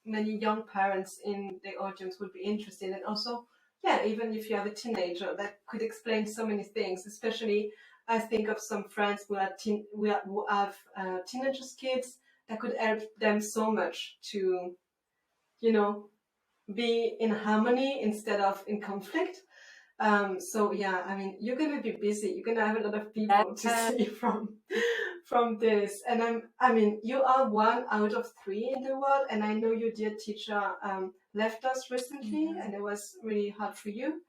young parents in the audience would be interested. And also, yeah, even if you have a teenager, that could explain so many things. Especially, I think of some friends who have teenagers' kids, that could help them so much to, be in harmony instead of in conflict. So yeah, I mean, you're gonna be busy. You're gonna have a lot of people to see from this. And you are 1 out of 3 in the world. And I know your dear teacher left us recently, and it was really hard for you.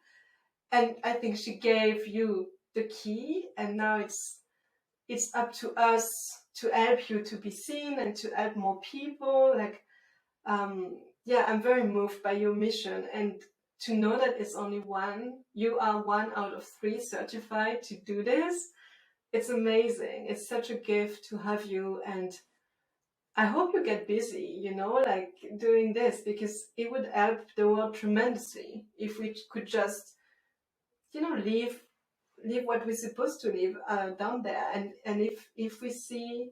And I think she gave you the key, and now it's up to us to help you to be seen and to help more people. Like, I'm very moved by your mission, and to know that it's only 1, you are 1 out of 3 certified to do this. It's amazing. It's such a gift to have you, and I hope you get busy, like doing this, because it would help the world tremendously if we could just, leave what we're supposed to live down there. And if we see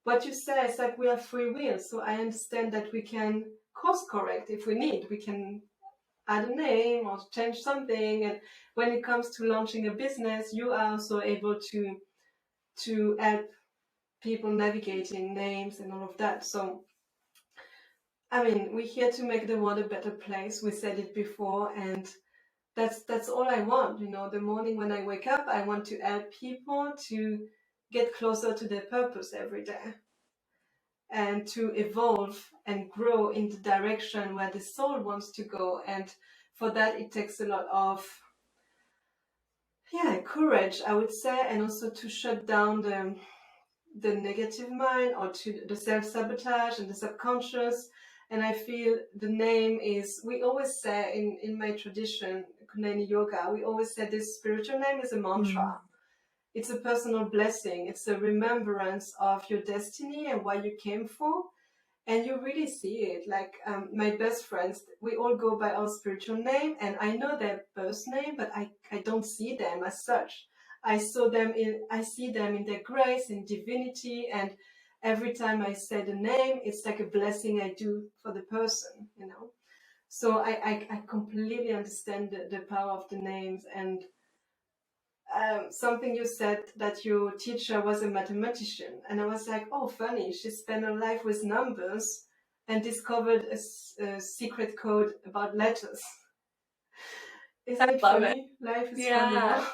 what you say, it's like we have free will. So I understand that we can course correct if we need. We can add a name or change something. And when it comes to launching a business, you are also able to help people navigating names and all of that. So, I mean, we're here to make the world a better place. We said it before, and that's all I want. The morning when I wake up, I want to help people to get closer to their purpose every day, and to evolve and grow in the direction where the soul wants to go. And for that, it takes a lot of courage, I would say, and also to shut down the negative mind, or to the self-sabotage and the subconscious. And I feel the name is, we always say in my tradition, Kundalini Yoga, we always say this spiritual name is a mantra. It's a personal blessing. It's a remembrance of your destiny and why you came for. And you really see it. Like my best friends, we all go by our spiritual name, and I know their birth name, but I don't see them as such. I see them in their grace, in divinity, and every time I say the name, it's like a blessing I do for the person, So I completely understand the power of the names. And something you said, that your teacher was a mathematician, and I was like, oh, funny, she spent her life with numbers. and discovered a secret code about letters. Isn't
I
it
love it.
funny? Life is funny,
Yeah.
no?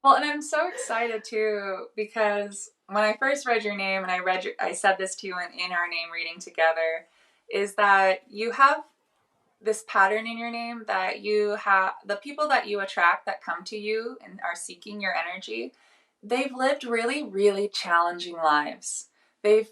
Well, and I'm so excited too because when I first read your name and I said this to you in our name reading together, is that you have this pattern in your name that you have the people that you attract that come to you and are seeking your energy, they've lived really, really challenging lives. They've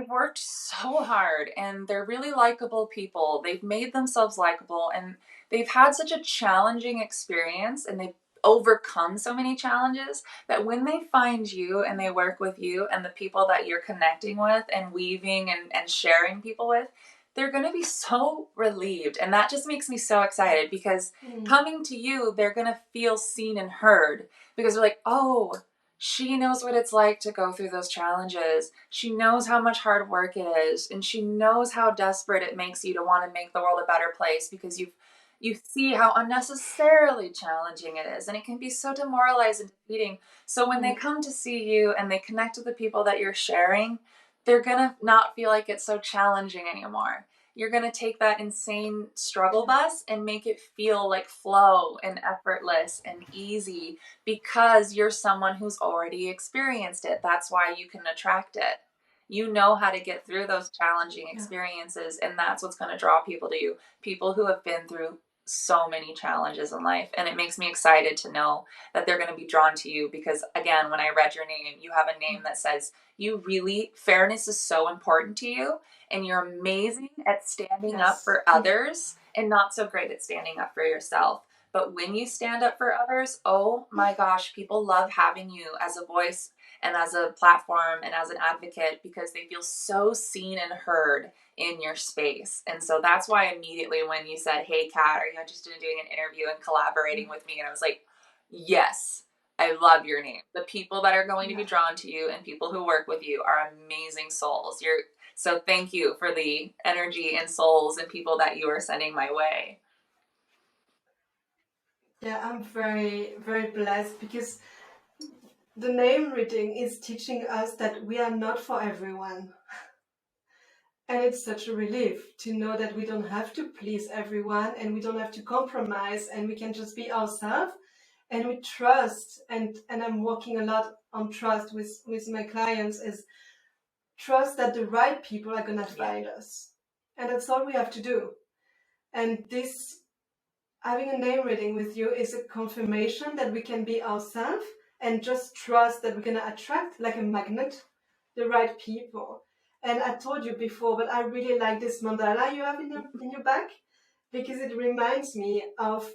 worked so hard and they're really likable people. They've made themselves likable and they've had such a challenging experience and they've overcome so many challenges that when they find you and they work with you and the people that you're connecting with and weaving and sharing people with, they're going to be so relieved. And that just makes me so excited because coming to you, they're going to feel seen and heard because they're like, oh, she knows what it's like to go through those challenges. She knows how much hard work it is. And she knows how desperate it makes you to want to make the world a better place because you see how unnecessarily challenging it is. And it can be so demoralizing and defeating. So when they come to see you and they connect with the people that you're sharing, they're going to not feel like it's so challenging anymore. You're going to take that insane struggle bus and make it feel like flow and effortless and easy because you're someone who's already experienced it. That's why you can attract it. You know how to get through those challenging experiences, and that's what's going to draw people to you. People who have been through so many challenges in life. And it makes me excited to know that they're going to be drawn to you because, again, when I read your name, you have a name that says you really, fairness is so important to you and you're amazing at standing up for others and not so great at standing up for yourself. But when you stand up for others, oh my gosh, people love having you as a voice and as a platform and as an advocate because they feel so seen and heard in your space. And so that's why immediately when you said, hey, Kat, are you interested in doing an interview and collaborating with me? And I was like, yes, I love your name. The people that are going to be drawn to you and people who work with you are amazing souls. So thank you for the energy and souls and people that you are sending my way.
Yeah, I'm very, very blessed because the name reading is teaching us that we are not for everyone. And it's such a relief to know that we don't have to please everyone and we don't have to compromise and we can just be ourselves and we trust. And I'm working a lot on trust with my clients is trust that the right people are going to find us. And that's all we have to do. And this, having a name reading with you is a confirmation that we can be ourselves and just trust that we're going to attract like a magnet the right people. And I told you before, but I really like this mandala you have in your back because it reminds me of,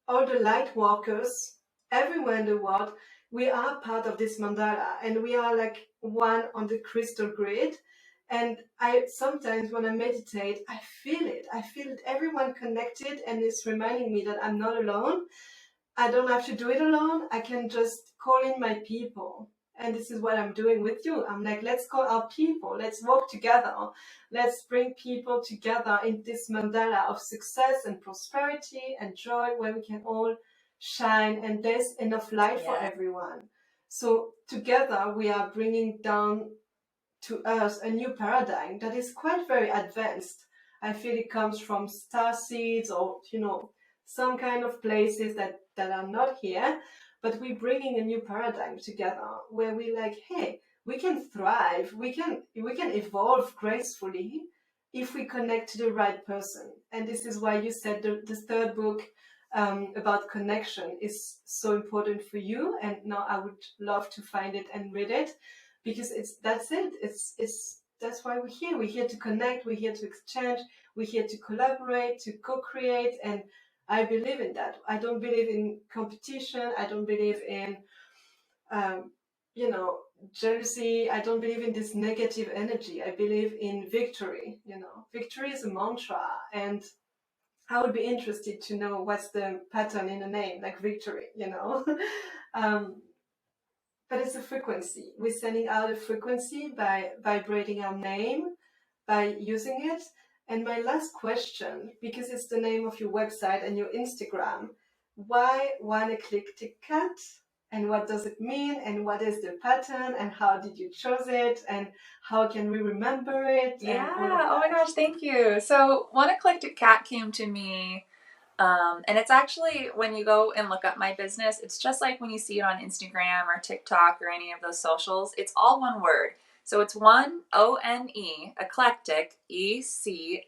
all the light workers everywhere in the world. We are part of this mandala and we are like one on the crystal grid. And I sometimes when I meditate, I feel it. I feel it, everyone connected, and it's reminding me that I'm not alone. I don't have to do it alone. I can just call in my people. And this is what I'm doing with you. I'm like, let's call our people. Let's work together. Let's bring people together in this mandala of success and prosperity and joy where we can all shine and there's enough light for everyone. So together we are bringing down to us a new paradigm that is quite very advanced. I feel it comes from star seeds or, some kind of places that are not here, but we're bringing a new paradigm together where we're like, hey, we can thrive, we can evolve gracefully if we connect to the right person. And this is why you said the third book about connection is so important for you. And now I would love to find it and read it because that's why we're here. We're here to connect, we're here to exchange, we're here to collaborate, to co-create, and I believe in that. I don't believe in competition. I don't believe in, jealousy. I don't believe in this negative energy. I believe in victory. Victory is a mantra, and I would be interested to know what's the pattern in the name, like victory. But it's a frequency. We're sending out a frequency by vibrating our name, by using it. And my last question, because it's the name of your website and your Instagram, why oneeclectickat? and what does it mean, and what is the pattern, and how did you choose it, and how can we remember it,
Yeah.
and all of that.
Oh my gosh, thank you. So One Eclectic Kat came to me, and it's actually, when you go and look up my business, it's just like when you see it on Instagram or TikTok or any of those socials. It's all one word. So it's one, O-N-E, eclectic, E-C-L-E-C-T-I-C,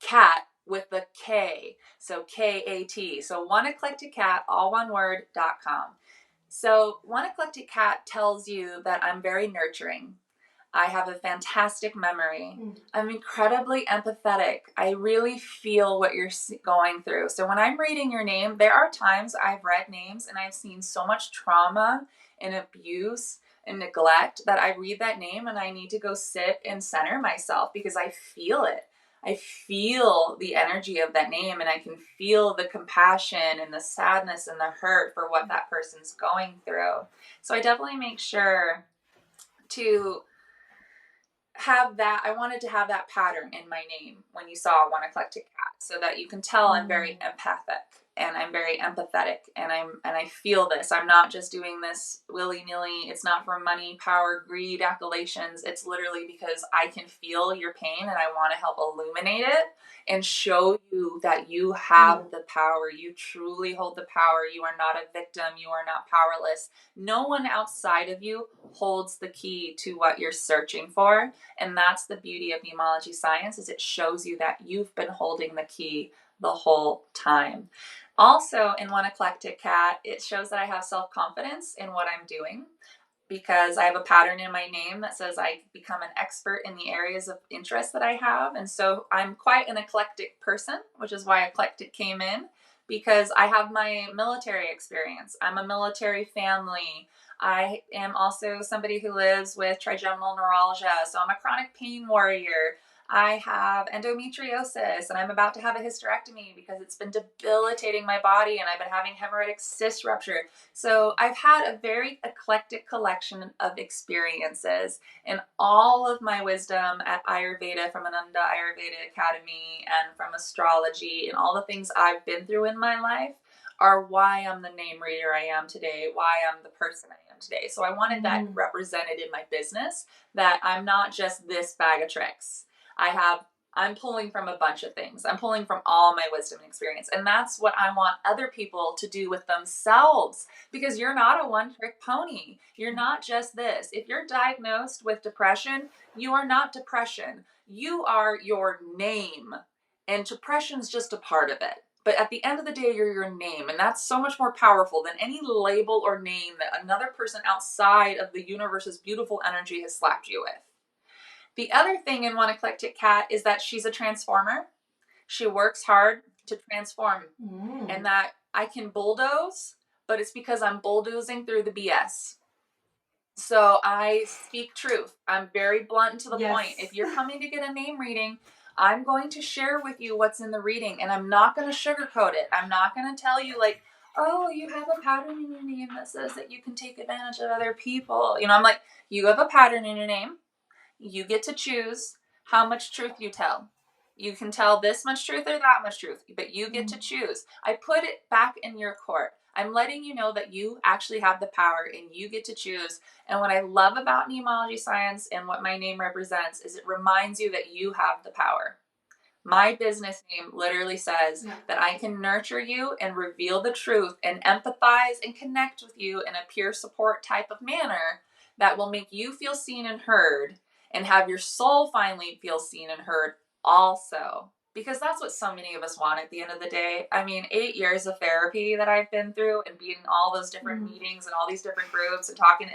cat with the K. So K-A-T. So One Eclectic Kat, all one word.com. So One Eclectic Kat tells you that I'm very nurturing. I have a fantastic memory. I'm incredibly empathetic. I really feel what you're going through. So when I'm reading your name, there are times I've read names and I've seen so much trauma and abuse and neglect that I read that name and I need to go sit and center myself because I feel it. I feel the energy of that name, and I can feel the compassion and the sadness and the hurt for what that person's going through. So I definitely make sure to have that. I wanted to have that pattern in my name when you saw One Eclectic Kat, so that you can tell I'm very empathic and I'm very empathetic, and I feel this. I'm not just doing this willy-nilly. It's not for money, power, greed, accolations. It's literally because I can feel your pain and I want to help illuminate it and show you that you have the power. You truly hold the power. You are not a victim. You are not powerless. No one outside of you holds the key to what you're searching for. And that's the beauty of Neimology science, is it shows you that you've been holding the key the whole time. Also, in One Eclectic Kat, it shows that I have self-confidence in what I'm doing, because I have a pattern in my name that says I become an expert in the areas of interest that I have. And so I'm quite an eclectic person, which is why eclectic came in, because I have my military experience. I'm a military family. I am also somebody who lives with trigeminal neuralgia, so I'm a chronic pain warrior. I have endometriosis, and I'm about to have a hysterectomy because it's been debilitating my body, and I've been having hemorrhagic cyst rupture. So I've had a very eclectic collection of experiences, and all of my wisdom at Ayurveda from Ananda Ayurveda Academy and from astrology and all the things I've been through in my life are why I'm the name reader I am today, why I'm the person I am today. So I wanted that represented in my business, that I'm not just this bag of tricks. I'm pulling from a bunch of things. I'm pulling from all my wisdom and experience. And that's what I want other people to do with themselves, because you're not a one-trick pony. You're not just this. If you're diagnosed with depression, you are not depression. You are your name. And depression's just a part of it. But at the end of the day, you're your name. And that's so much more powerful than any label or name that another person outside of the universe's beautiful energy has slapped you with. The other thing in One Eclectic Kat is that she's a transformer. She works hard to transform, and that I can bulldoze, but it's because I'm bulldozing through the BS. So I speak truth. I'm very blunt and to the point. If you're coming to get a name reading, I'm going to share with you what's in the reading, and I'm not going to sugarcoat it. I'm not going to tell you like, oh, you have a pattern in your name that says that you can take advantage of other people. I'm like, you have a pattern in your name. You get to choose how much truth you tell. You can tell this much truth or that much truth, but you get to choose. I put it back in your court. I'm letting you know that you actually have the power and you get to choose. And what I love about Neimology science and what my name represents is it reminds you that you have the power. My business name literally says that I can nurture you and reveal the truth and empathize and connect with you in a peer support type of manner that will make you feel seen and heard, and have your soul finally feel seen and heard also. Because that's what so many of us want at the end of the day. I mean, 8 years of therapy that I've been through and being in all those different meetings and all these different groups and talking,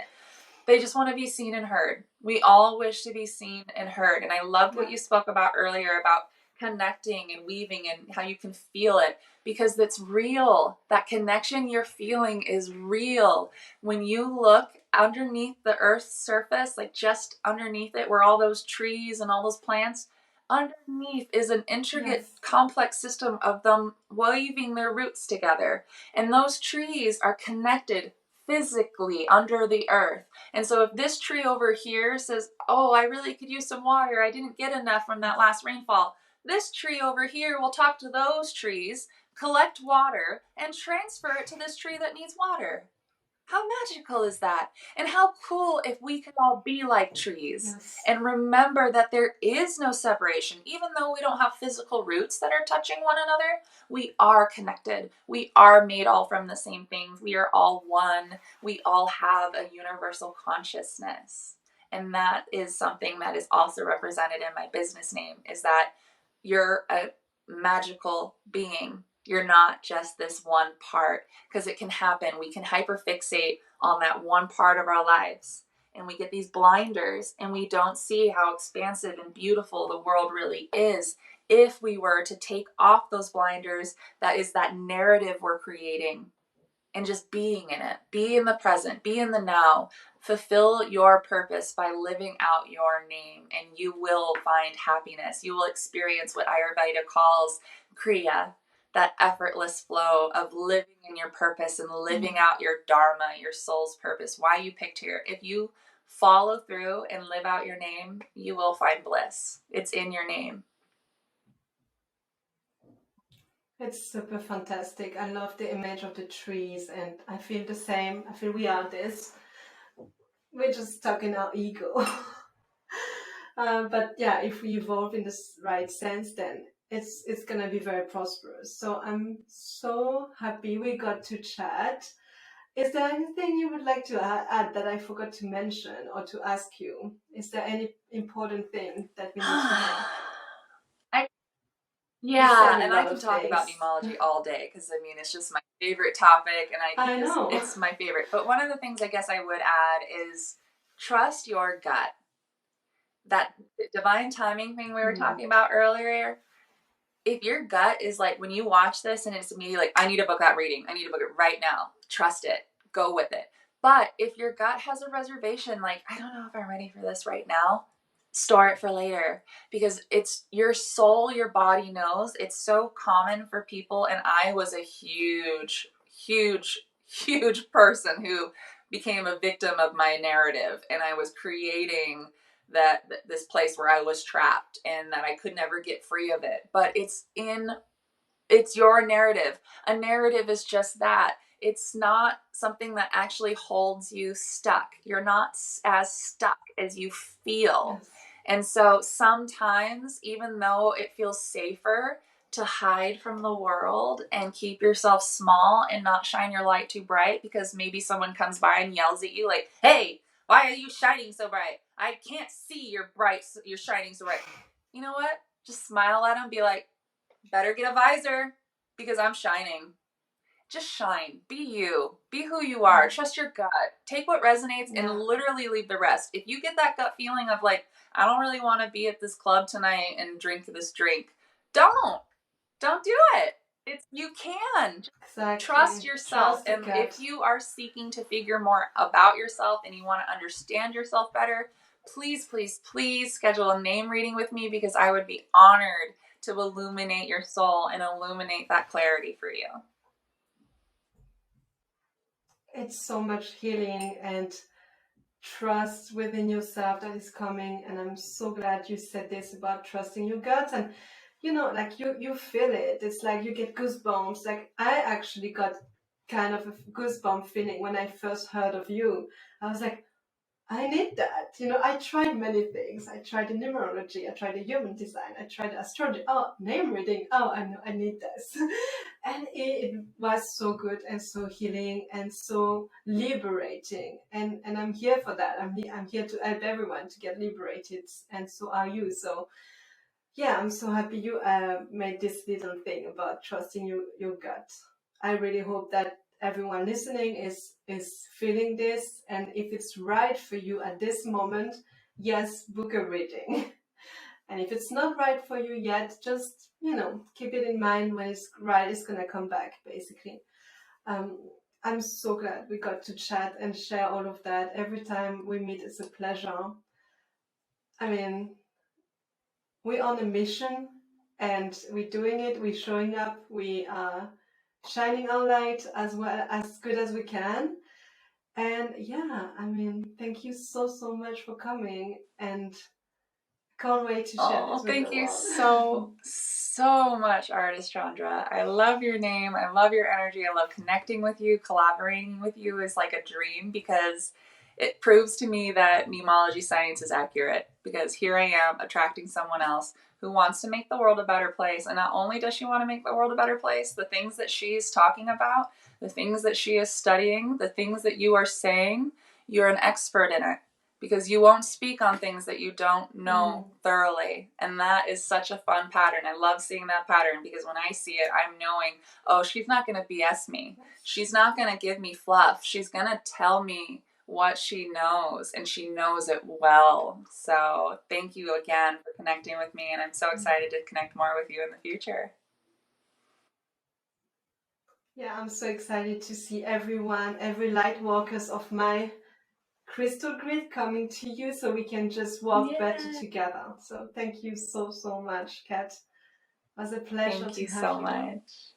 they just want to be seen and heard. We all wish to be seen and heard. And I loved what you spoke about earlier about connecting and weaving and how you can feel it, because that's real. That connection you're feeling is real. When you look underneath the earth's surface, like just underneath it where all those trees and all those plants, underneath is an intricate, complex system of them weaving their roots together. And those trees are connected physically under the earth. And so if this tree over here says, oh, I really could use some water, I didn't get enough from that last rainfall, this tree over here will talk to those trees collect water, and transfer it to this tree that needs water. How magical is that? And how cool if we could all be like trees.
Yes.
And remember that there is no separation. Even though we don't have physical roots that are touching one another, we are connected. We are made all from the same things. We are all one. We all have a universal consciousness. And that is something that is also represented in my business name, is that you're a magical being. You're not just this one part, because it can happen. We can hyperfixate on that one part of our lives, and we get these blinders, and we don't see how expansive and beautiful the world really is. If we were to take off those blinders, that is that narrative we're creating, and just being in it, be in the present, be in the now, fulfill your purpose by living out your name, and you will find happiness. You will experience what Ayurveda calls Kriya, that effortless flow of living in your purpose and living out your dharma, your soul's purpose, why you picked here. If you follow through and live out your name, you will find bliss. It's in your name.
It's super fantastic. I love the image of the trees, and I feel the same. I feel we are this. We're just stuck in our ego. But yeah, if we evolve in this right sense, then it's gonna be very prosperous. So I'm so happy we got to chat. Is there anything you would like to add that I forgot to mention or to ask you? Is there any important thing that we need to know?
Yeah, and I can talk about Neimology all day, because I mean, it's just my favorite topic, and
I know
it's my favorite. But one of the things I guess I would add is trust your gut. That divine timing thing we were talking about earlier. If your gut is like, when you watch this and it's immediately like, I need to book that reading, I need to book it right now, trust it, go with it. But if your gut has a reservation, like, I don't know if I'm ready for this right now, store it for later, because it's your soul, your body knows. It's so common for people, and I was a huge person who became a victim of my narrative, and I was creating this place where I was trapped and that I could never get free of it. But it's your narrative. A narrative is just that. It's not something that actually holds you stuck. You're not as stuck as you feel.
Yes.
And so sometimes, even though it feels safer to hide from the world and keep yourself small and not shine your light too bright, because maybe someone comes by and yells at you like, hey, why are you shining so bright? I can't see you're shining so bright. You know what? Just smile at them, be like, better get a visor, because I'm shining. Just shine. Be you. Be who you are. Trust your gut. Take what resonates and literally leave the rest. If you get that gut feeling of like, I don't really want to be at this club tonight and drink this drink, don't do it. You can.
Exactly.
Trust yourself. And if you are seeking to figure more about yourself and you want to understand yourself better, please schedule a name reading with me, because I would be honored to illuminate your soul and illuminate that clarity for you.
It's so much healing and trust within yourself that is coming, and I'm so glad you said this about trusting your gut. And you know, like you feel it. It's like you get goosebumps. Like I actually got kind of a goosebump feeling when I first heard of you. I was like, I need that. You know, I tried many things. I tried the numerology. I tried the human design. I tried the astrology. Oh, name reading. Oh, I know. I need this. And it was so good and so healing and so liberating. And I'm here for that. I'm here to help everyone to get liberated. And so are you. So yeah, I'm so happy you made this little thing about trusting your gut. I really hope that everyone listening is feeling this, and if it's right for you at this moment, yes, book a reading. And if it's not right for you yet, just keep it in mind. When it's right, it's gonna come back, basically. I'm so glad we got to chat and share all of that. Every time we meet, it's a pleasure. I mean, we're on a mission, and we're doing it. We're showing up. We are shining our light as well, as good as we can. And yeah, I mean, thank you so much for coming, and can't wait to share this with the world.
Thank you so so much, Ardas Chandra. I love your name. I love your energy. I love connecting with you. Collaborating with you is like a dream because it proves to me that Neimology science is accurate. Because here I am attracting someone else who wants to make the world a better place. And not only does she want to make the world a better place, the things that she's talking about, the things that she is studying, the things that you are saying, you're an expert in it. Because you won't speak on things that you don't know thoroughly. And that is such a fun pattern. I love seeing that pattern because when I see it, I'm knowing, oh, she's not going to BS me. She's not going to give me fluff. She's going to tell me what she knows, and she knows it well. So thank you again for connecting with me, and I'm so excited to connect more with you in the future.
Yeah, I'm so excited to see everyone, every light workers of my crystal grid coming to you so we can just walk better together. So thank you so much, Kat. It was a pleasure
Thank you
to have
so
you.
much.